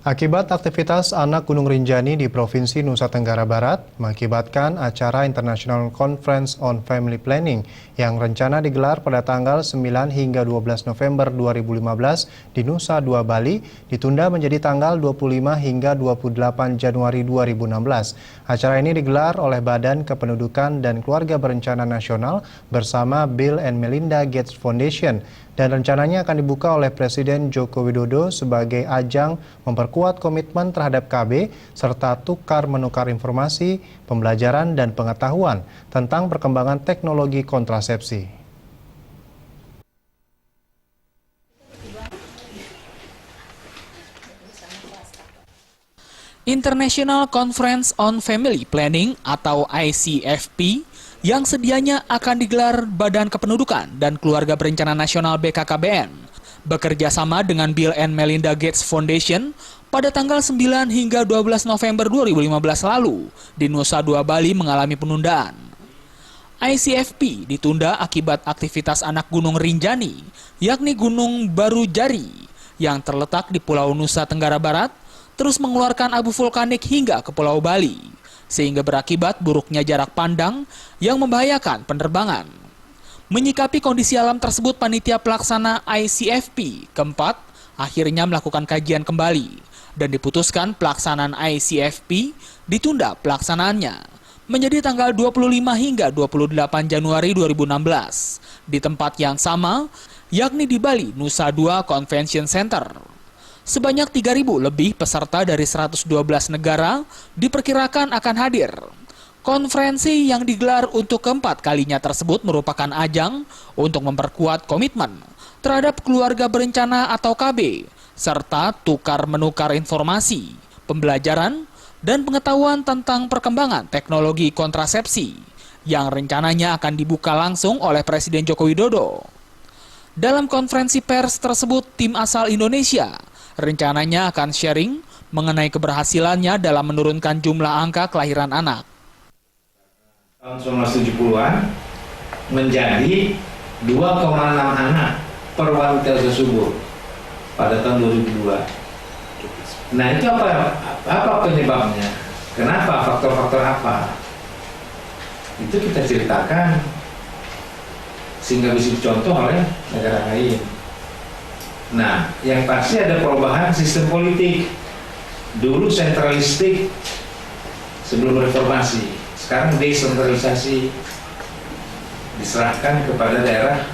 Akibat aktivitas anak Gunung Rinjani di Provinsi Nusa Tenggara Barat mengakibatkan acara International Conference on Family Planning yang rencana digelar pada tanggal 9 hingga 12 November 2015 di Nusa Dua Bali ditunda menjadi tanggal 25 hingga 28 Januari 2016. Acara ini digelar oleh Badan Kependudukan dan Keluarga Berencana Nasional bersama Bill and Melinda Gates Foundation dan rencananya akan dibuka oleh Presiden Joko Widodo sebagai ajang memperkuat komitmen terhadap KB serta tukar-menukar informasi, pembelajaran, dan pengetahuan tentang perkembangan teknologi kontrasepsi. International Conference on Family Planning atau ICFP yang sedianya akan digelar Badan Kependudukan dan Keluarga Berencana Nasional BKKBN bekerja sama dengan Bill and Melinda Gates Foundation pada tanggal 9 hingga 12 November 2015 lalu di Nusa Dua Bali mengalami penundaan. ICFP ditunda akibat aktivitas anak Gunung Rinjani, yakni Gunung Baru Jari yang terletak di Pulau Nusa Tenggara Barat, terus mengeluarkan abu vulkanik hingga ke Pulau Bali, sehingga berakibat buruknya jarak pandang yang membahayakan penerbangan. Menyikapi kondisi alam tersebut, panitia pelaksana ICFP keempat akhirnya melakukan kajian kembali dan diputuskan pelaksanaan ICFP ditunda pelaksanaannya menjadi tanggal 25 hingga 28 Januari 2016 di tempat yang sama, yakni di Bali Nusa Dua Convention Center. Sebanyak 3.000 lebih peserta dari 112 negara diperkirakan akan hadir. Konferensi yang digelar untuk keempat kalinya tersebut merupakan ajang untuk memperkuat komitmen terhadap keluarga berencana atau KB, serta tukar-menukar informasi, pembelajaran, dan pengetahuan tentang perkembangan teknologi kontrasepsi yang rencananya akan dibuka langsung oleh Presiden Joko Widodo. Dalam konferensi pers tersebut, tim asal Indonesia rencananya akan sharing mengenai keberhasilannya dalam menurunkan jumlah angka kelahiran anak. Tahun 1970-an menjadi 2,6 anak per wanita usia subur pada tahun 2002. Nah, itu apa penyebabnya? Kenapa? Faktor-faktor apa? Itu kita ceritakan sehingga bisa dicontoh oleh negara lain. Nah, yang pasti ada perubahan sistem politik. Dulu sentralistik sebelum reformasi, sekarang desentralisasi, diserahkan kepada daerah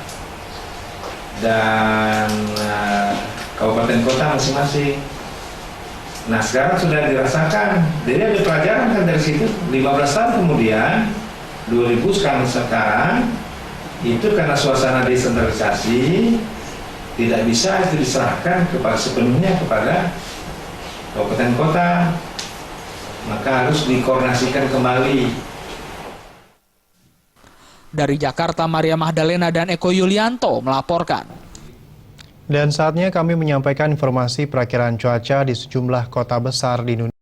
dan kabupaten kota masing-masing. Nah, sekarang sudah dirasakan, jadi ada pelajaran kan dari situ. 15 tahun kemudian, 2000 sekarang itu karena suasana desentralisasi, tidak bisa itu diserahkan sepenuhnya kepada kabupaten kota, maka harus dikoordinasikan kembali. Dari Jakarta, Maria Magdalena dan Eko Yulianto melaporkan. Dan saatnya kami menyampaikan informasi perakiraan cuaca di sejumlah kota besar di Indonesia.